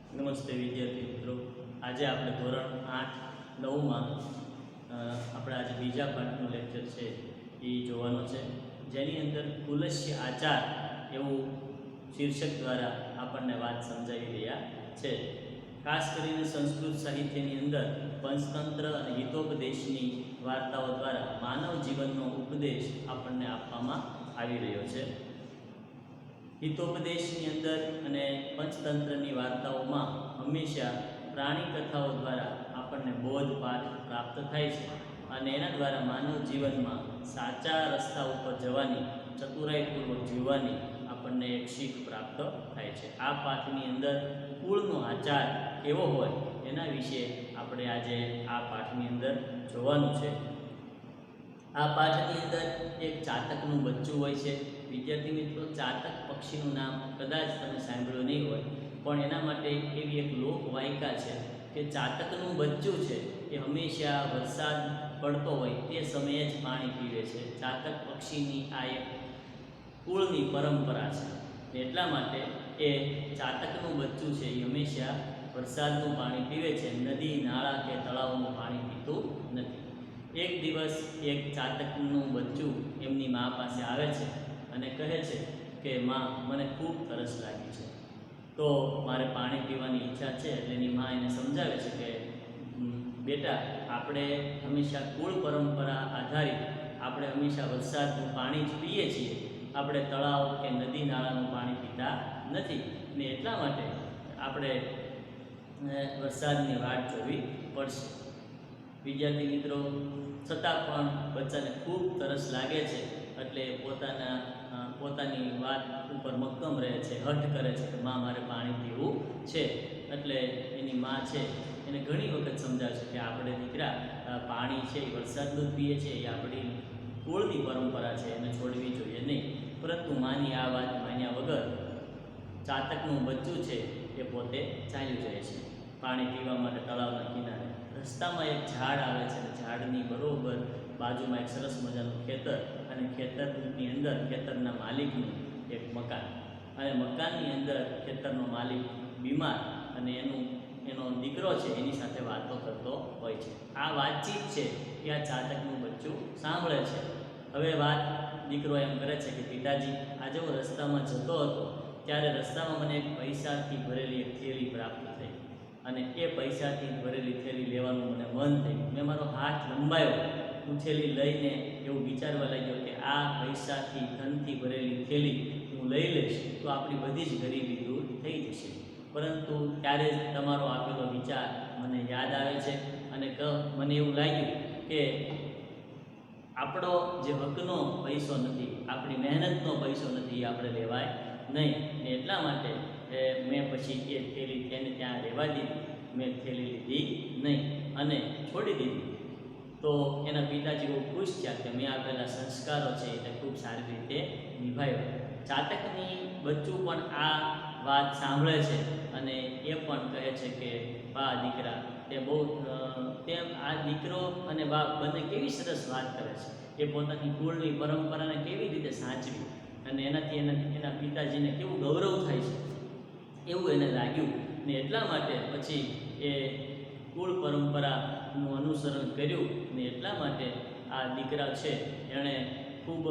નમસ્તે વિદ્યાર્થી મિત્રો, આજે આપણે ધોરણ 8 9માં આપણે આજે બીજા પાઠનું લેક્ચર છે એ જોવાનો છે, જેની અંદર કુલસ્ય આચાર એવું શીર્ષક દ્વારા આપણને વાત સમજાવી રહ્યા છે। ખાસ કરીને સંસ્કૃત સાહિત્યની અંદર પંચતંત્ર અને હિતોપદેશની વાર્તાઓ દ્વારા માનવ જીવનનો ઉપદેશ આપણને આપવામાં આવી રહ્યો છે। હિતોપદેશની અંદર અને પંચતંત્રની વાર્તાઓમાં હંમેશા પ્રાણી કથાઓ દ્વારા આપણને બોધપાઠ પ્રાપ્ત થાય છે અને એના દ્વારા માનવ જીવનમાં સાચા રસ્તા ઉપર જવાની, ચતુરાઈપૂર્વક જીવવાની આપણને એક શીખ પ્રાપ્ત થાય છે। આ પાઠની અંદર કુળનો આચાર કેવો હોય એના વિશે આપણે આજે આ પાઠની અંદર જોવાનું છે। આ પાઠની અંદર એક ચાતકનું બચ્ચું હોય છે। વિદ્યાર્થી મિત્રો, ચાતક પક્ષીનું નામ કદાચ તમે સાંભળ્યું નહીં હોય, પણ એના માટે એવી એક લોકવાયકા છે કે ચાતકનું બચ્ચું છે એ હંમેશા વરસાદ પડતો હોય તે સમયે જ પાણી પીવે છે। ચાતક પક્ષીની આ એક કુળની પરંપરા છે, એટલા માટે એ ચાતકનું બચ્ચું છે એ હંમેશા વરસાદનું પાણી પીવે છે, નદી, નાળા કે તળાવનું પાણી પીતું નથી। એક દિવસ એક ચાતકનું બચ્ચું એમની મા પાસે આવે છે અને કહે છે કે માં, મને ખૂબ તરસ લાગી છે, તો મારે પાણી પીવાની ઈચ્છા છે। એટલે એની મા એને સમજાવે છે કે બેટા, આપણે હંમેશા કુળ પરંપરા આધારિત આપણે હંમેશા વરસાદનું પાણી જ પીએ છીએ, આપણે તળાવ કે નદી નાળાનું પાણી પીતા નથી, ને એટલા માટે આપણે વરસાદની વાટ જોવી પડશે। વિદ્યાર્થી મિત્રો, છતાં પણ બચ્ચાને ખૂબ તરસ લાગે છે એટલે પોતાની વાત ઉપર મક્કમ રહે છે, હઠ કરે છે કે માં, મારે પાણી પીવું છે। એટલે એની માં છે એને ઘણી વખત સમજાવે છે કે આપણે દીકરા પાણી છે એ વરસાદનું જ પીએ છીએ, એ આપણી કુળની પરંપરા છે, એને છોડવી જોઈએ નહીં। પરંતુ માની આ વાત માન્યા વગર ચાતકનું બચ્ચું છે એ પોતે ચાલ્યું જાય છે પાણી પીવા માટે તળાવના કિનારે। રસ્તામાં એક ઝાડ આવે છે અને ઝાડની બરોબર બાજુમાં એક સરસ મજાનું ખેતર, અને ખેતરની અંદર ખેતરના માલિકનું એક મકાન, અને મકાનની અંદર ખેતરનો માલિક બીમાર અને એનો દીકરો છે એની સાથે વાતો કરતો હોય છે। આ વાતચીત છે એ આ ચાતકનું બચ્ચું સાંભળે છે। હવે દીકરો એમ કરે છે કે પિતાજી, આજે હું રસ્તામાં જતો હતો ત્યારે રસ્તામાં મને એક પૈસાથી ભરેલી એક થેલી પ્રાપ્ત થઈ, અને એ પૈસાથી ભરેલી થેલી લેવાનું મને મન થયું। મેં મારો હાથ લંબાયો, હું થેલી લઈને એવું વિચારવા લાગ્યો કે આ પૈસાથી ધનથી ભરેલી થેલી હું લઈ લઈશ તો આપણી બધી જ ગરીબી દૂર થઈ જશે। પરંતુ ત્યારે જ તમારો આપેલો વિચાર મને યાદ આવે છે અને મને એવું લાગ્યું કે આપણો જે હકનો પૈસો નથી, આપણી મહેનતનો પૈસો નથી, એ આપણે લેવાય નહીં, ને એટલા માટે મેં પછી એ થેલી તેને ત્યાં રહેવા દીધી, મેં થેલી લીધી નહીં અને છોડી દીધી। તો એના પિતાજી બહુ ખુશ થયા કે મેં આપેલા સંસ્કારો છે એને ખૂબ સારી રીતે નિભાવ્યા। ચાતકની બચ્ચું પણ આ વાત સાંભળે છે અને એ પણ કહે છે કે બા, દીકરા, તેમ આ દીકરો અને બાપ બંને કેવી સરસ વાત કરે છે, એ પોતાની કુળની પરંપરાને કેવી રીતે સાચવી અને એનાથી એના પિતાજીને કેવું ગૌરવ થાય છે એવું એને લાગ્યું, ને એટલા માટે પછી એ કુળ પરંપરાનું અનુસરણ કર્યું, ને એટલા માટે આ દીકરા છે એણે ખૂબ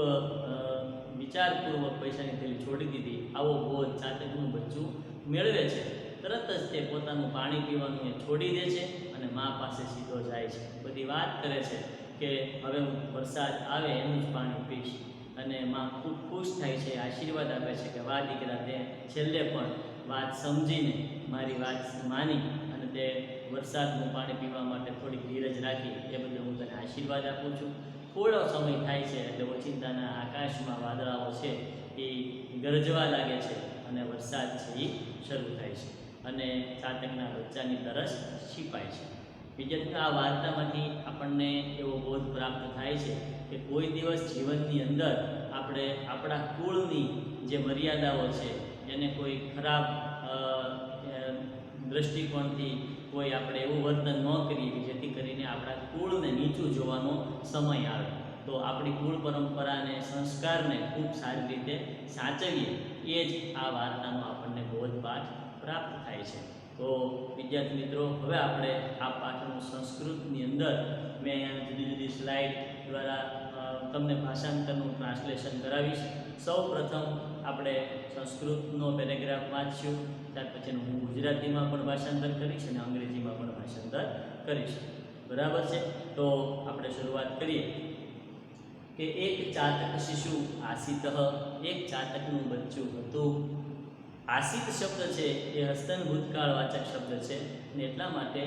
વિચારપૂર્વક પૈસાની થેલી છોડી દીધી। આવો બોધ ચાતકનું બચ્ચું મેળવે છે। તરત જ તે પોતાનું પાણી પીવાનું એ છોડી દે છે અને મા પાસે સીધો જાય છે, બધી વાત કરે છે કે હવે હું વરસાદ આવે એનું જ પાણી પીશ, અને મા ખૂબ ખુશ થાય છે, આશીર્વાદ આપે છે કે વાહ દીકરા, તે છેલ્લે પણ વાત સમજીને મારી વાત માની અને તે વરસાદનું પાણી પીવા માટે થોડી ધીરજ રાખી, એ બદલ હું તને આશીર્વાદ આપું છું। થોડો સમય થાય છે એટલે ઓચિંતાના આકાશમાં વાદળાઓ છે એ ગરજવા લાગે છે અને વરસાદ છે એ શરૂ થાય છે અને ચાતકના બચ્ચાની તરસ છીપાય છે। વિદ્યાર્થીઓ, આ વાર્તામાંથી આપણને એવો બોધ પ્રાપ્ત થાય છે કે કોઈ દિવસ જીવનની અંદર આપણે આપણા કુળની જે મર્યાદાઓ છે એને કોઈ ખરાબ દૃષ્ટિકોણથી કોઈ આપણે એવું વર્તન ન કરીએ કે જેથી કરીને આપણા કુળને નીચું જોવાનો સમય આવે, તો આપણી કુળ પરંપરાને, સંસ્કારને ખૂબ સારી રીતે સાચવીએ, એ જ આ વાર્તાનો આપણને બોધપાઠ પ્રાપ્ત થાય છે। તો વિદ્યાર્થી મિત્રો, હવે આપણે આ પાઠનું સંસ્કૃતની અંદર મેં અહીંયા જુદી જુદી સ્લાઇડ દ્વારા તમને ભાષાંતરનું ટ્રાન્સલેશન કરાવીશ. સૌ પ્રથમ આપણે સંસ્કૃતનો પેરેગ્રાફ વાંચ્યું, ત્યાર પછીનું હું ગુજરાતીમાં પણ ભાષાંતર કરીશ અને અંગ્રેજીમાં પણ ભાષાંતર કરીશ. બરાબર છે? તો આપણે શરૂઆત કરીએ કે એક ચાતક શિશુ આસિતઃ, એક ચાતકનું બચ્ચું હતું. આસિત શબ્દ છે એ હસ્તન ભૂતકાળવાચક શબ્દ છે અને એટલા માટે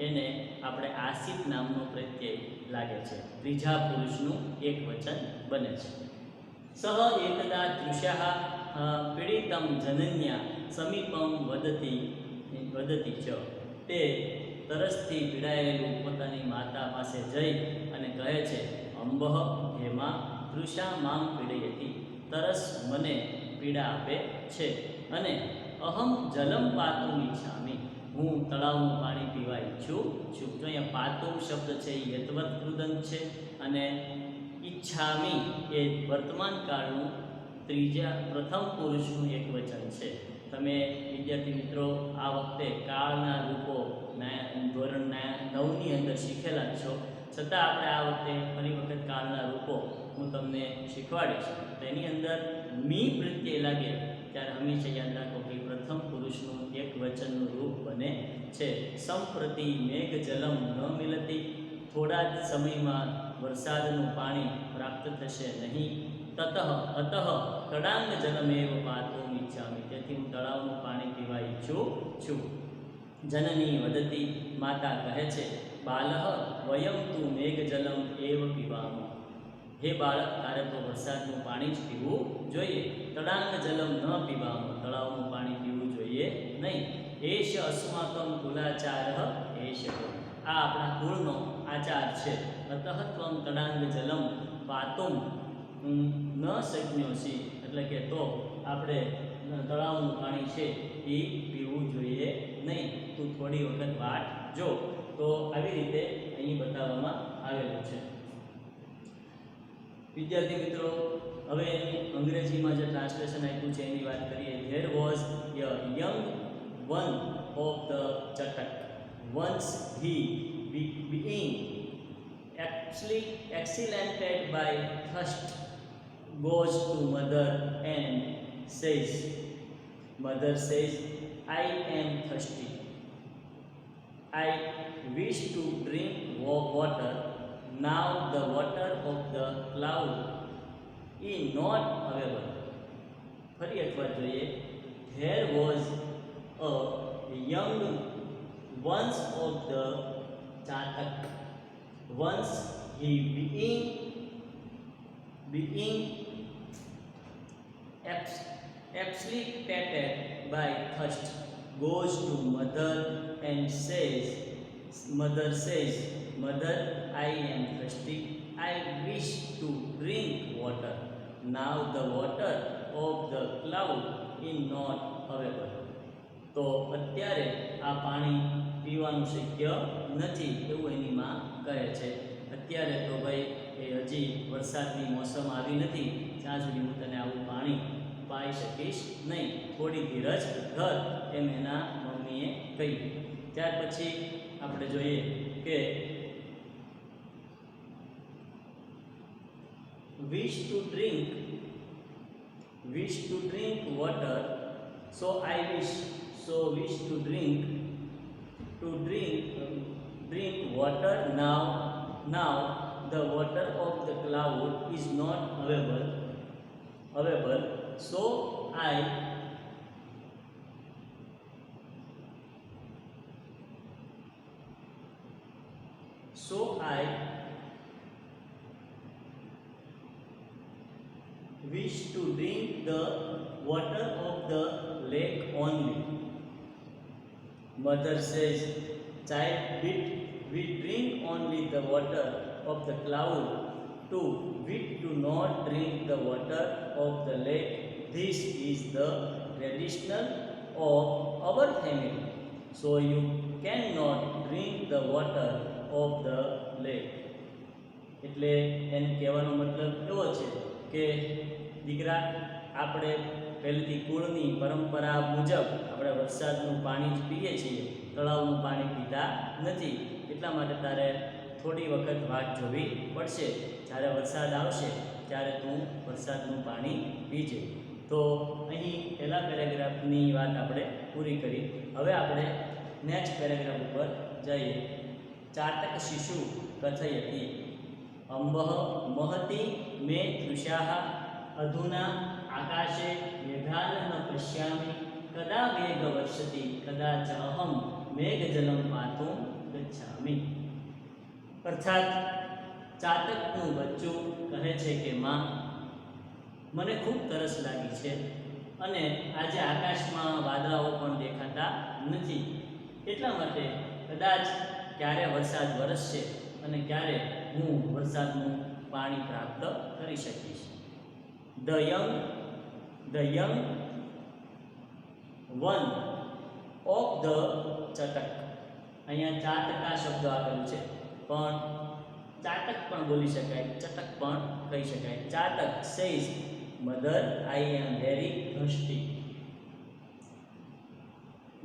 એને આપણે આસિત નામનો પ્રત્યય લાગે છે. ત્રીજા પુરુષનું એક વચન બને છે. સહ એકદા તૃષા પીડિતમ જનન્યા સમીપમ વદતી ચ, તે તરસથી પીડાયેલું પોતાની માતા પાસે જઈ અને કહે છે, અંબઃ હેમા તૃષા મામ પીડયતી, તરસ મને પીડા આપે છે, અને અહમ જલમ પાતુમ ઈચ્છામી, હું તળાવનું પાણી પીવા ઈચ્છું છું. તો અહીંયા પાતુમ શબ્દ છે એ યતવર્ત કૃદંત છે અને ઈચ્છામી એ વર્તમાન કાળનું પ્રથમ પુરુષનું એક વચન છે. તમે વિદ્યાર્થી મિત્રો આ વખતે કાળના રૂપો ધોરણ 9ની અંદર શીખેલા છો, છતાં આપણે આ વખતે ફરી વખત કાળના રૂપો હું તમને શીખવાડીશ. તો એની અંદર મી પ્રત્યય લાગે ત્યારે હંમેશા યાદ રાખો કે પ્રથમ પુરુષનું એક વચનનું રૂપ બને છે. સંપ્રતિ મેઘ જલમ ન મિલતી, થોડા જ સમયમાં વરસાદનું પાણી પ્રાપ્ત થશે નહીં. તતઃ અતઃ તડાંગ જલમેવ પાતુમ ઈચ્છામિ, તેથી હું તળાવનું પાણી પીવા ઈચ્છું છું. જનની વદતી, માતા કહે છે, બાલઃ વયમ તું મેઘ જલમ એવ પીવામઃ, હે બાળક, તારે તો વરસાદનું પાણી જ પીવું જોઈએ. તડાંગ જલમ ન પીવામઃ, તળાવનું પાણી પીવું જોઈએ નહીં. એશ અસ્માકમ કુલાચારઃ એશ, આ આપણા કુળનો આચાર છે. અતઃ ત્વમ તડાંગ જલમ પાતુમ ન શક્નોસી, એટલે કે તો આપણે તળાવનું પાણી છે એ પીવું જોઈએ નહીં, તું થોડી વખત વાટ જો. તો આવી રીતે અહીં બતાવવામાં આવેલું છે. વિદ્યાર્થી મિત્રો, હવે અંગ્રેજીમાં જે ટ્રાન્સલેશન આપ્યું છે એની વાત કરીએ. There was a young one of the ચટક, once he being accidented by thirst, goes to mother and says, mother says, I am thirsty, I wish to drink water. Now the water of the cloud is not available. ફરી એકવાર જોઈએ. There was a young once of the chatak, once he being afflicted by thirst, goes to mother and says, mother says, mother, I am thirsty, I wish to drink water. Now the water of the cloud is not available. તો અત્યારે આ પાણી પીવાનું શક્ય નથી એવું એની માં કહે છે. અત્યારે તો ભાઈ એ હજી વરસાદની મોસમ આવી નથી, ત્યાં સુધી હું તને આવું પાણી પાઈ શકીશ નહીં, થોડી ધીરજ ધર, એમ એના મમ્મીએ કહ્યું. ત્યાર પછી આપણે જોઈએ કે wish to drink water, so I wish, so wish to drink water. Now the water of the cloud is not available, so I wish to drink the water of the lake only. Mother says, child, we drink only the water of the cloud too. We do not drink the water of the lake. This is the tradition of our family, so you cannot drink the water of the lake. એટલે એને કહેવાનો મતલબ એવો છે કે દીકરા, આપણે પહેલેથી કુળની પરંપરા મુજબ આપણે વરસાદનું પાણી જ પીએ છીએ, તળાવનું પાણી પીતા નથી. એટલા માટે તારે થોડી વખત વાટ જોવી પડશે. જ્યારે વરસાદ આવશે ત્યારે તું વરસાદનું પાણી પીજે. તો અહીં પહેલા પેરેગ્રાફની વાત આપણે પૂરી કરી. હવે આપણે નેક્સ્ટ પેરેગ્રાફ ઉપર જઈએ. ચાતક શિશુ કથયતિ અંબઃ મહતિ મે તૃષાઃ અધુના આકાશે મેઘાન ન પશ્યામિ કદા મેઘ વર્ષતિ કદા ચ અહમ મેઘજલમ પાતુમ ગચ્છામિ. અર્થાત ચાતકનું બચ્ચું કહે છે કે માં, મને ખૂબ તરસ લાગી છે અને આજે આકાશમાં વાદળાઓ પણ દેખાતા નથી. એટલા માટે કદાચ ક્યારે વરસાદ વરસશે અને ક્યારે હું વરસાદનું પાણી પ્રાપ્ત કરી શકીશ. The young one of the ચટક. અહીંયા ચાતકા શબ્દ આવેલું છે, પણ ચાતક પણ બોલી શકાય, ચટક પણ કહી શકાય. ચાતક says, mother, I am very thirsty.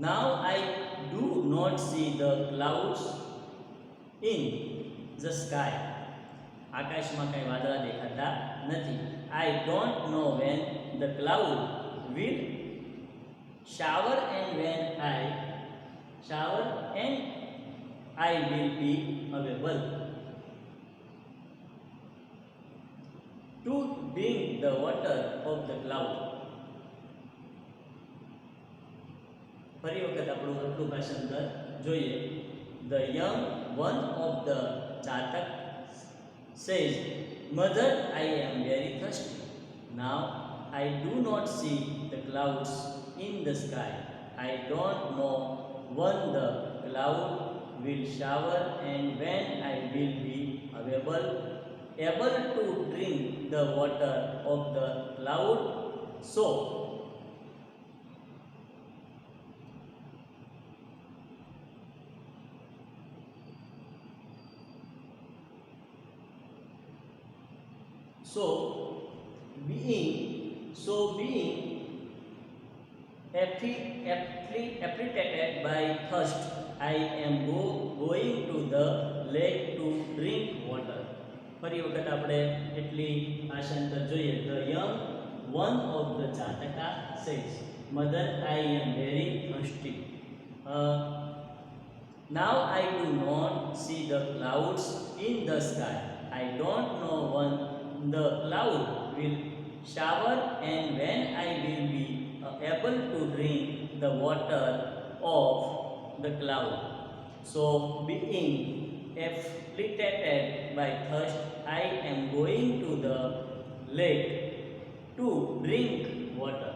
Now I do not see the clouds in the sky. આકાશમાં કંઈ વાદળા દેખાતા નથી. I don't know when the cloud will shower and when I will be available to bring the water of the cloud. ફરી વખત આપણું આટલું ભાષાંતર જોઈએ. The young one of the ચાતક says, Mother, I am very thirsty. Now I do not see the clouds in the sky. I don't know when the cloud will shower and when I will be able to drink the water of the cloud. So being afflicted by thirst, I am going to the lake to drink water. ફરી વખત આપણે એટલી ભાષાંતર જોઈએ. The young one of the ચાતકા says, mother, I am very thirsty. Now I do not see the clouds in the sky. I don't know when the cloud will shower and when I will be able to drink the water of the cloud. So being afflicted by thirst, I am going to the lake to drink water.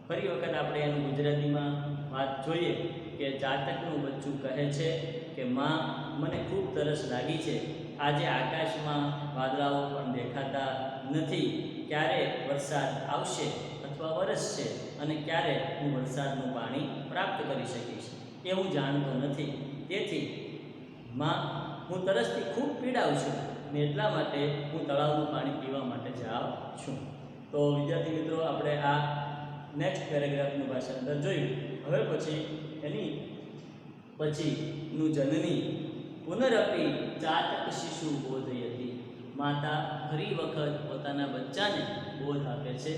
ફરી વખત આપણે એનું ગુજરાતીમાં વાત જોઈએ કે ચાતકનું બચ્ચું કહે છે કે માં, મને ખૂબ તરસ લાગી છે. આજે આકાશમાં વાદળાઓ પણ દેખાતા નથી. ક્યારે વરસાદ આવશે અથવા વરસશે અને ક્યારે હું વરસાદનું પાણી પ્રાપ્ત કરી શકીશ એ હું જાણતો નથી. તેથી માં, હું તરસથી ખૂબ પીડાઉં છું ને એટલા માટે હું તળાવનું પાણી પીવા માટે જાઉં છું. તો વિદ્યાર્થી મિત્રો, આપણે આ નેક્સ્ટ પેરેગ્રાફનું ભાષાંતર જોયું. હવે એની પછીનું જનની પુનરપી ચાતક શિશુ બોધયતી. માતા ફરી વખત પોતાના બચ્ચાને બોધ આપે છે.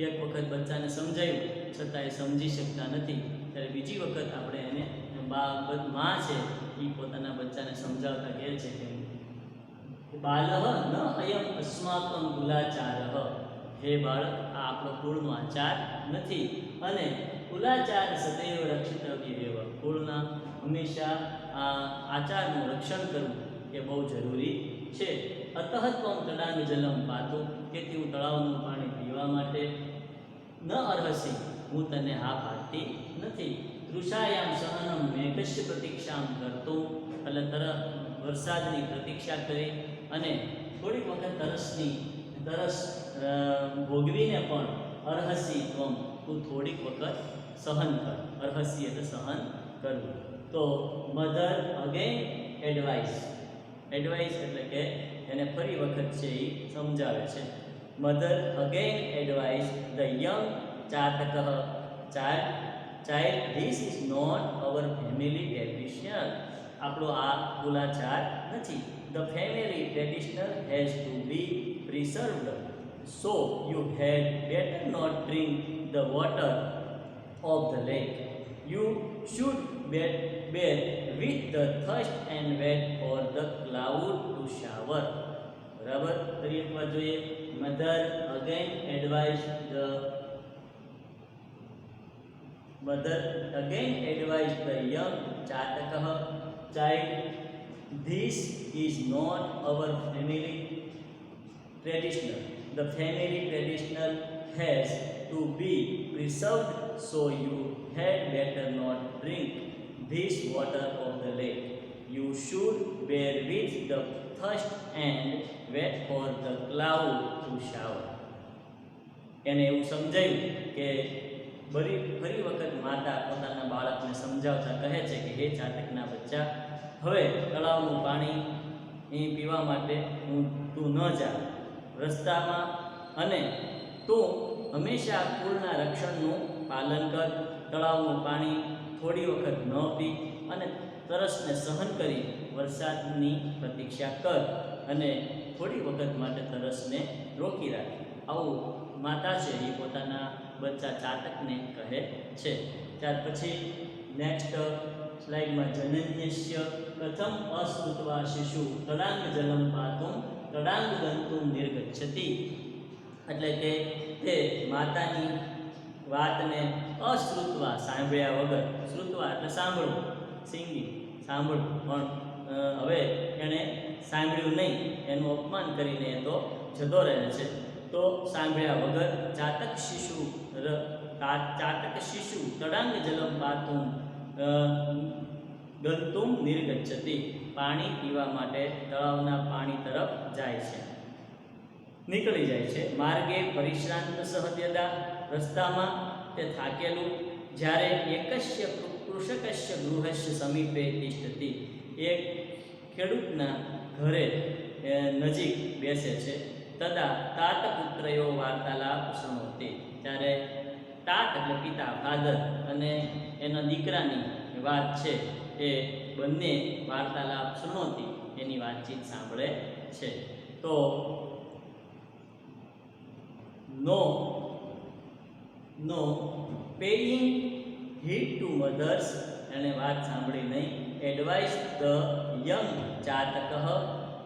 એક વખત બચ્ચાને સમજાયું છતાં એ સમજી શકતા નથી, ત્યારે બીજી વખત આપણે એને માં છે એ પોતાના બચ્ચાને સમજાવતા કહે છે કે બાલઃ ન અયમ અસ્માકં કુલાચારઃ. હે બાળક, આ આપણો કુળનો આચાર નથી અને કુલાચાર સદૈવ રક્ષિતવ્ય એવ. કુળના હંમેશા આ આચારનું રક્ષણ કરવું એ બહુ જરૂરી છે. અતઃ ત્વં તડાંગ જલમ પાતો. તેથી હું તળાવનું પાણી પીવા માટે ન અર્હસી, હું તને હા પાડતી નથી. તૃષાયામ સહનમ મેઘસ્ય પ્રતીક્ષામ કરતો. એટલે વરસાદની પ્રતીક્ષા કરી અને થોડીક વખત તરસ ભોગવીને પણ અર્હસી ત્વમ, તું થોડીક વખત સહન કર. અર્હસી એટલે સહન કરવું. તો મધર અગેન એડવાઇસ એટલે કે એને ફરી વખત છે એ સમજાવે છે. Mother again advise the young ચાતકઃ child this is not our family traditional. આપણો આ કુલાચાર નથી. The family traditional has to be preserved. So you had better not drink the water of the lake. You should bear with the thirst and wait for the cloud to shower. બરાબર. ફરી એકવાર જોઈએ. Mother again advised the young ચાતકઃ child, this is not our family traditional. The family traditional has to be preserved, so you had better not drink this water of the lake. You should bear with the thirst and wait for the cloud to shower. એને એવું સમજાયું કે ફરી વખત માતા પોતાના બાળકને સમજાવતા કહે છે કે હે ચાતકના બચ્ચા, હવે તળાવનું પાણી પીવા માટે તું ન જા રસ્તામાં, અને તું હંમેશા કુળના રક્ષણનું પાલન કર. તળાવનું પાણી થોડી વખત ન પી અને તરસને સહન કરી વરસાદની પ્રતીક્ષા કર, અને થોડી વખત માટે તરસને રોકી રાખ. આવું માતા છે એ પોતાના બચ્ચા ચાતકને કહે છે. ત્યાર પછી નેક્સ્ટ સ્લાઇડમાં જનન્યસ્ય પ્રથમ અશ્રુત્વા શિશુ તડાંગ જલમ પાતુમ તડાંગ ગંતુમ નિર્ગચ્છતિ. એટલે કે તે માતાની વાતને અશ્રુત્વા સાંભળ્યા વગર, શ્રુત્વા એટલે સાંભળવું, સિંગિંગ સાંભળવું, પણ હવે એણે સાંભળ્યું નહીં, એનું અપમાન કરીને એ તો જતો રહે છે. તો સાંભળ્યા વગર ચાતક શિશુ તડાંગ જલમ પાતુમ ગંતુમ નિર્ગચ્છતિ. પાણી પીવા માટે તળાવના પાણી તરફ જાય છે, નીકળી જાય છે. માર્ગે પરિશ્રાંત સહદ્યદા. રસ્તામાં તે થાકેલું. જ્યારે એકસ્ય કૃષકસ્ય ગૃહસ્ય સમીપે તિષ્ઠતિ. એક ખેડૂતના ઘરે નજીક બેસે છે. તદા તાત પુત્રયો વાર્તાલાપ શૃણોતિ. ત્યારે તાત એટલે પિતા, ફાધર, અને એના દીકરાની વાત છે એ બંને વાર્તાલાપ શૃણોતિ, એની વાતચીત સાંભળે છે. તો no paying heed to mothers, એને વાત સાંભળી નહીં. એડવાઇસ ધ યંગ ચાતકઃ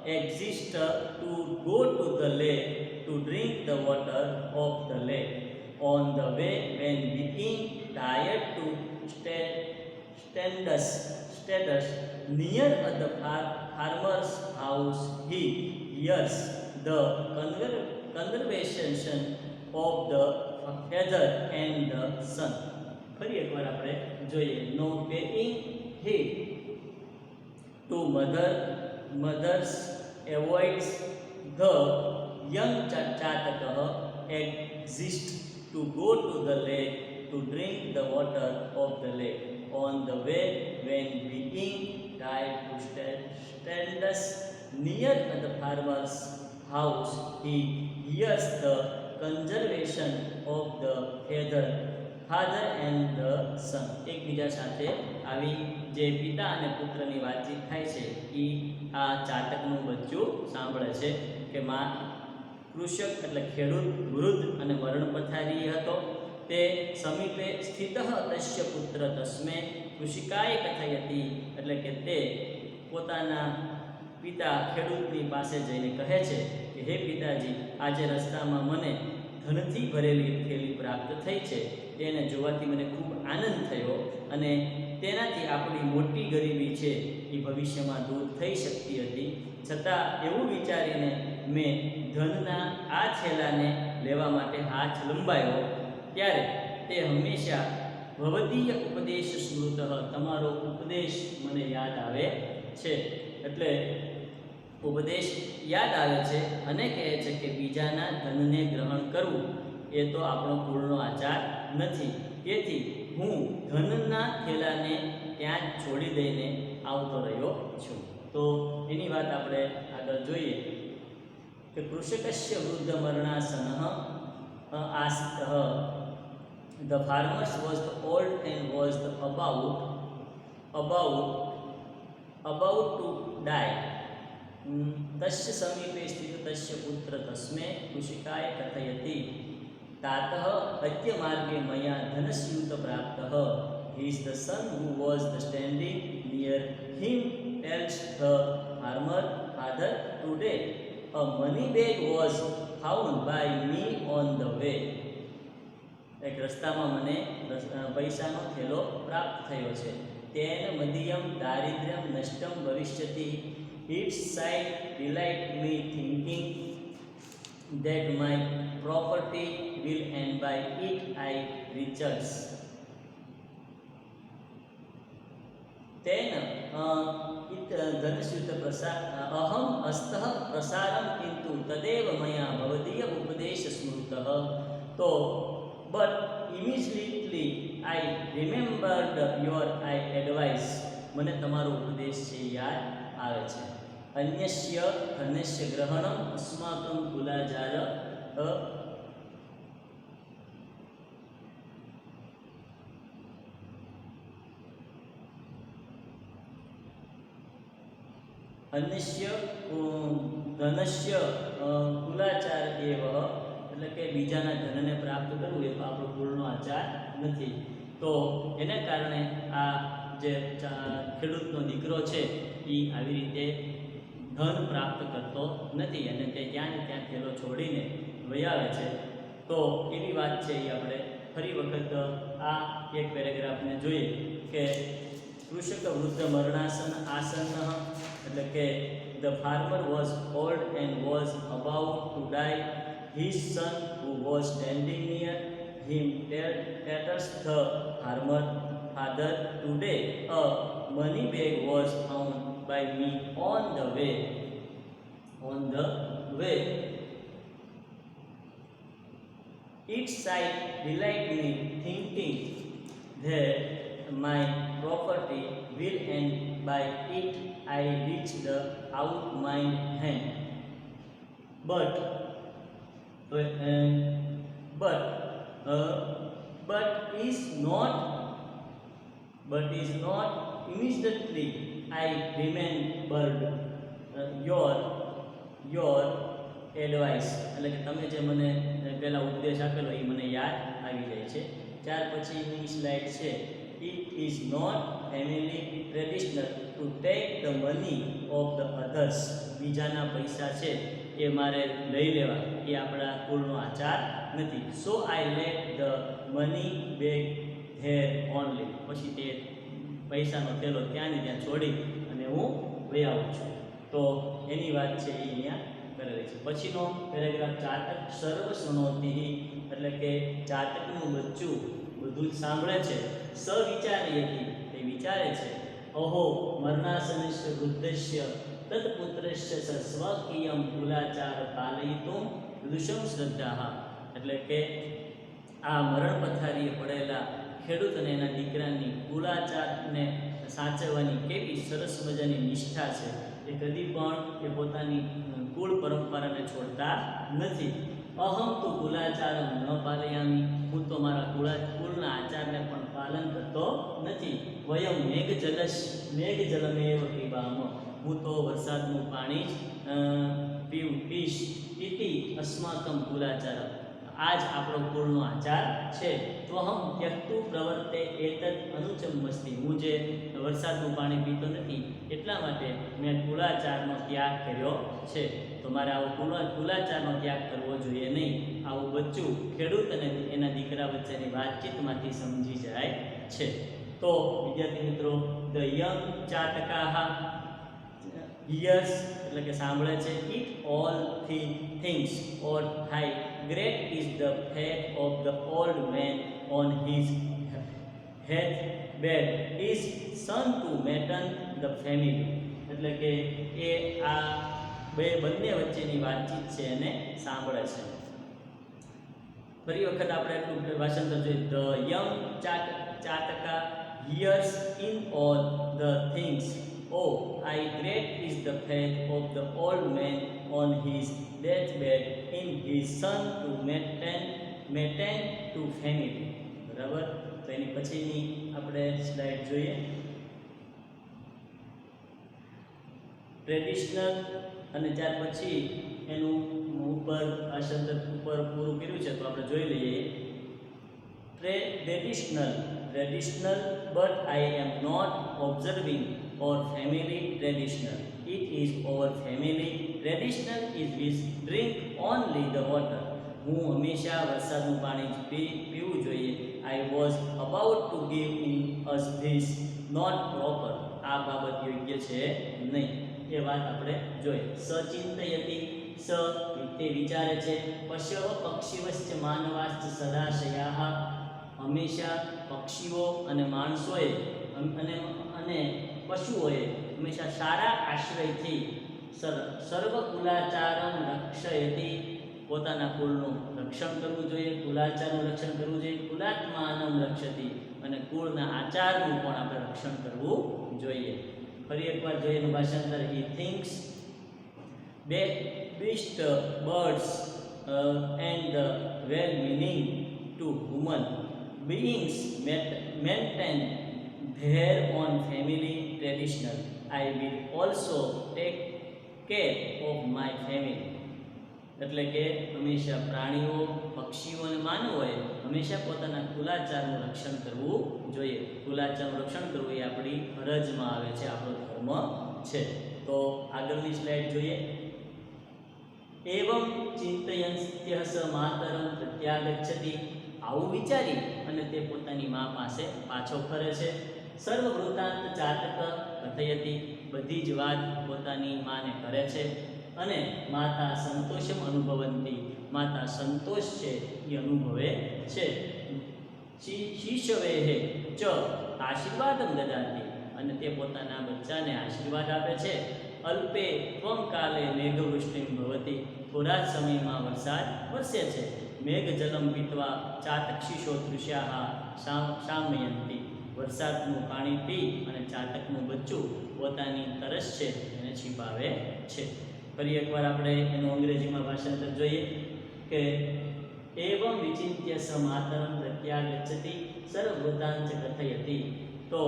exist to go to the lake to drink the water of the lake. On the way, when being tired to stand near the farmer's house, he hears the conversation of the father and the son. ફરી એકવાર આપણે જોઈએ. No paying heed to mothers avoids the young chatakah exist to go to the lake to drink the water of the lake. On the way, when being tired to stand near the farmer's house, he hears the conversation of the father and the son. એકબીજા સાથે આવી જે પિતા અને પુત્રની વાતચીત થાય છે એ આ ચાતકનું બચ્ચું સાંભળે છે કે કૃષક એટલે ખેડૂત વૃદ્ધ અને મરણ પથારી હતો. તે સમીપે સ્થિત તસ્ય પુત્ર તસ્મે કૃષિકાય કથયતિ. એટલે કે તે પોતાના પિતા ખેડૂતની પાસે જઈને કહે છે કે હે પિતાજી, આજે રસ્તામાં મને ધનથી ભરેલી થેલી પ્રાપ્ત થઈ છે. તેને જોવાથી મને ખૂબ આનંદ થયો, અને તેનાથી આપણી મોટી ગરીબી છે એ ભવિષ્યમાં દૂર થઈ શકતી હતી. છતાં એવું વિચારીને મેં ધનના આ થેલાને લેવા માટે હાથ લંબાયો, ત્યારે તે હંમેશા ભવદીય ઉપદેશ સ્મૃત, તમારો ઉપદેશ મને યાદ આવે છે. એટલે ઉપદેશ યાદ આવે છે અને કહે છે કે બીજાના ધનને ગ્રહણ કરવું એ તો આપણો કુળનો આચાર નથી. તેથી હું ધનના થેલાને ત્યાં જ છોડી દઈને આવતો રહ્યો છું. તો એની વાત આપણે આગળ જોઈએ કે કૃષકસ્ય વૃદ્ધ મરણાસન આસ્તઃ. The farmers was the old and was the about to die. तस्य समीपे स्थित तस्य पुत्र तस्मै कृषिकाय कथयति तातः अद्य मार्गे मया धनस्यूत प्राप्तः. He is the son who was standing near him tells the farmer, father, today a money bag was found by me on the way. એક રસ્તામાં મને પૈસાનો થેલો પ્રાપ્ત થયો છે. તેન મધ્યમ દારિદ્ર્યમ નષ્ટમ ભવિષ્યતિ. Its sight delight me thinking that my property will and by it I riches. तेन धनस्यूत अहम अस्तः प्रसारं किन्तु तदेव मया भवदीय उपदेश स्मृतः. तो but immediately I remembered your advice. મને તમારો ઉપદેશ છે યાદ આવે છે. અન્યસ્ય ધનસ્ય ગ્રહણમ અસ્માકં કુલાજાર અન્યસ્ય ધનસ્ય કુલાચાર એવ, એટલે કે બીજાના ધનને પ્રાપ્ત કરવું એ તો આપણો કુળનો આચાર નથી. તો એને કારણે આ જે ખેડૂતનો દીકરો છે એ આવી રીતે ધન પ્રાપ્ત કરતો નથી અને તે ત્યાં ને ત્યાં થેલો છોડીને વહી આવે છે. તો એવી વાત છે એ આપણે ફરી વખત આ એક પેરેગ્રાફને જોઈએ કે કૃષક વૃદ્ધ મરણાસન આસન્ન, એટલે કે the farmer was old and was about to die. His son who was standing near him tells the farmer, father, today a money bag was found by me on the way. Its sight delight me thinking that my property will and by it I reach the out mine hand. But is not immediately I remembered your advice. એટલે કે તમે જે મને પહેલા ઉપદેશ આપેલો એ મને યાદ આવી જાય છે. ત્યાર પછીની સ્લાઇડ છે, it is not family traditional to take the money of the others. બીજાના પૈસા છે એ મારે લઈ લેવા એ આપણા કુળનો આચાર નથી. So I let the money bag here only. પછી તે પૈસાનો થેલો ત્યાં ને ત્યાં છોડી અને હું વહી આવું છું. તો એની વાત છે એ અહીંયા કરેલી છે. પછીનો પેરેગ્રાફ, ચાતક સર્વ સુનોતિ, એટલે કે ચાતકનું બચ્ચું બધું જ સાંભળે છે. સવિચારયતિ, તે વિચારે છે. અહો મરણાસનસ્ય વૃદ્ધસ્ય તત્પુત્રસ્ય સ્વકીયમ કુલાચાર પાલયિતુમ દૃશમ શ્રદ્ધા. એટલે કે આ મરણ પથારીએ પડેલા ખેડૂત અને એના દીકરાની કુલાચારને સાચવવાની કેવી સરસ મજાની નિષ્ઠા છે. એ કદી પણ એ પોતાની કુળ પરંપરાને છોડતા નથી. અહમ તો કુલાચારમ ન પાલયામી, હું તો મારા કુળના આચારને પણ પાલન કરતો નથી. વયમ મેઘજલમેવ પીબામ, હું તો વરસાદનું પાણી જ પીશ. ઇતિ અસ્માકમ કુલાચાર, આ જ આપણો કુળનો આચાર છે. ત્વહમ ત્યક્તુ પ્રવર્તે એતદ અનુચમસ્તી, હું જે વરસાદનું પાણી પીતો નથી એટલા માટે મેં કુલાચારનો ત્યાગ કર્યો છે. તો મારે આવો કુલાચારનો ત્યાગ કરવો જોઈએ નહીં. આવું બચ્ચું ખેડૂત અને એના દીકરા વચ્ચેની વાતચીતમાંથી સમજી જાય છે. તો વિદ્યાર્થી મિત્રો, ધ યંગ ચાતકાહ હિયર્સ, એટલે કે સાંભળે છે. It all things or high great is the fate of the old man on his deathbed, his son to maintain the family. એટલે કે એ આ બંને વચ્ચેની વાતચીત છે એને સાંભળે છે. ફરી વખત આપણે એટલું ભાષાંતર જોઈએ. ધ યંગ ચાતકા hears in all the things. Oh, how great is the faith of the old man on his deathbed in his son to maintain to family. બરાબર. તો એની પછીની આપણે સ્લાઇડ જોઈએ. ટ્રેડિશનલ અને ત્યાર પછી એનું ઉપર આ શબ્દ ઉપર પૂરું કર્યું છે તો આપણે જોઈ લઈએ. traditional but I am not observing our family traditional. It is our family traditional is we drink only the water. હું હંમેશા વરસાદનું પાણી જ પીવું જોઈએ. I was about to give in us this not proper. આ બાબત યોગ્ય છે નહીં. એ વાત આપણે જોઈએ. સચિંતયતિ સ તે વિચારે છે. પશ્યવ પક્ષીવશ્ચ માનવાશ્ચ સદાશયાઃ હંમેશા પક્ષીઓ અને માણસોએ અને પશુઓએ હંમેશા સારા આશ્રયથી સર્વકુલાચારમ રક્ષયતિ પોતાના કુળનું રક્ષણ કરવું જોઈએ. કુલાચારનું રક્ષણ કરવું જોઈએ. કુલાત્માનમ રક્ષતિ અને કુળના આચારનું પણ આપણે રક્ષણ કરવું જોઈએ. ફરી એકવાર જોઈએ એનું ભાષાંતર. હી thinks beast birds and the well meaning to human beings maintain their own family traditional. I will also take care of my family. એટલે કે હંમેશા પ્રાણીઓ પક્ષીઓ અને માનવોએ હંમેશા પોતાના કુલાચારનું રક્ષણ કરવું જોઈએ. કુલાચારનું રક્ષણ કરવું એ આપણી ફરજમાં આવે છે, આપણો ધર્મ છે. તો આગળની સ્લાઇડ જોઈએ. એવં ચિંતયન્ત્ય સ માતરમ પ્રત્યાગચ્છતિ. આવું વિચારી અને તે પોતાની મા પાસે પાછો ફરે છે. સર્વવૃત્તાંત ચાતક કથયતિ. બધી જ વાત પોતાની માને કરે છે. અને માતા સંતોષમ અનુભવંતી. માતા સંતોષ છે એ અનુભવે છે. શિશવેહે ચ આશીર્વાદમ દદાતિ. અને તે પોતાના બચ્ચાને આશીર્વાદ આપે છે. અલ્પે ત્વમ કાલે મેઘવૃષ્ટિ ભવતી. થોડા જ સમયમાં વરસાદ વરસે છે. મેઘ જલમ પીત્વા ચાતક્ષિષો તૃષ્યાઃ શામયંતી. વરસાદનું પાણી પી અને ચાતકનું બચ્ચું પોતાની તરસ છે એને છીપાવે છે. ફરી એકવાર આપણે એનું અંગ્રેજીમાં ભાષાંતર જોઈએ કે એવં વિચિંત્ય સ માતરમ પ્રત્યાગચ્છતિ સર્વવૃતાંચ કથયતિ. તો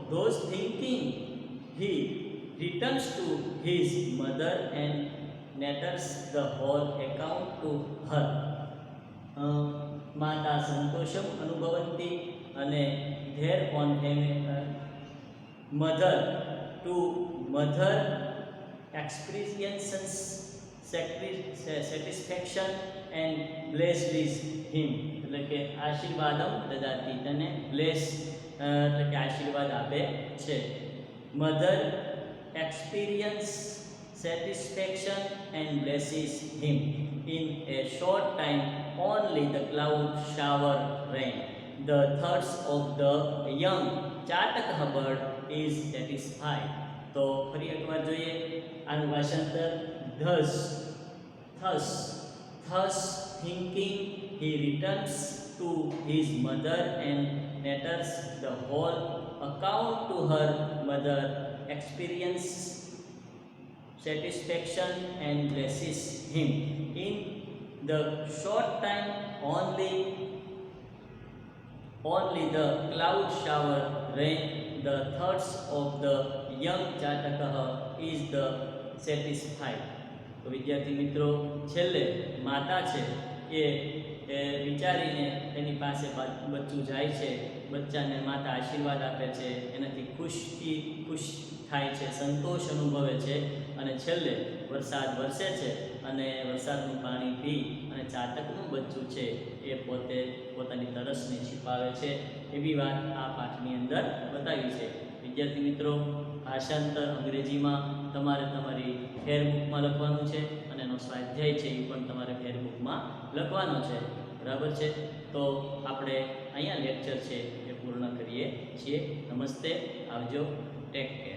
those thinking he returns to his mother and narrates the whole account to her. માતા સંતોષમ અનુભવંતી અને their own mother experiences satisfaction and blesses him. એટલે કે આશીર્વાદમ દદાતી. તેને બ્લેસ એટલે કે આશીર્વાદ આપે છે. Mother experience satisfaction and blesses him. In a short time only the cloud shower rain. The thirst of the young ચાતક bird is satisfied. તો ફરી એકવાર જોઈએ આનું ભાષાંતર. thus thinking he returns to his mother and narrates the whole account to her mother, experience satisfaction and blesses him. In the short time only the cloud shower rain. The thoughts of the young ચાતકઃ is the satisfied. તો વિદ્યાર્થી મિત્રો, છેલ્લે માતા છે એ વિચારીને તેની પાસે બચ્ચું જાય છે. બચ્ચાને માતા આશીર્વાદ આપે છે. એનાથી ખુશ થાય છે, સંતોષ અનુભવે છે. અને છેલ્લે વરસાદ વરસે છે અને વરસાદનું પાણી પી અને ચાતકનું બચ્ચું છે એ પોતાની તરસને छिपाવે છે. એવી વાત આ પાઠની અંદર બતાવી છે. વિદ્યાર્થી મિત્રો, ભાષાંતર અંગ્રેજીમાં તમારે તમારી ફેરબુકમાં લખવાનું છે અને એનો સ્વાધ્યાય છે એ પણ તમારે ફેરબુકમાં લખવાનો છે. બરાબર છે? તો આપણે અહીંયા લેક્ચર છે એ પૂર્ણ કરીએ છીએ. નમસ્તે, આવજો, ટેક કેર.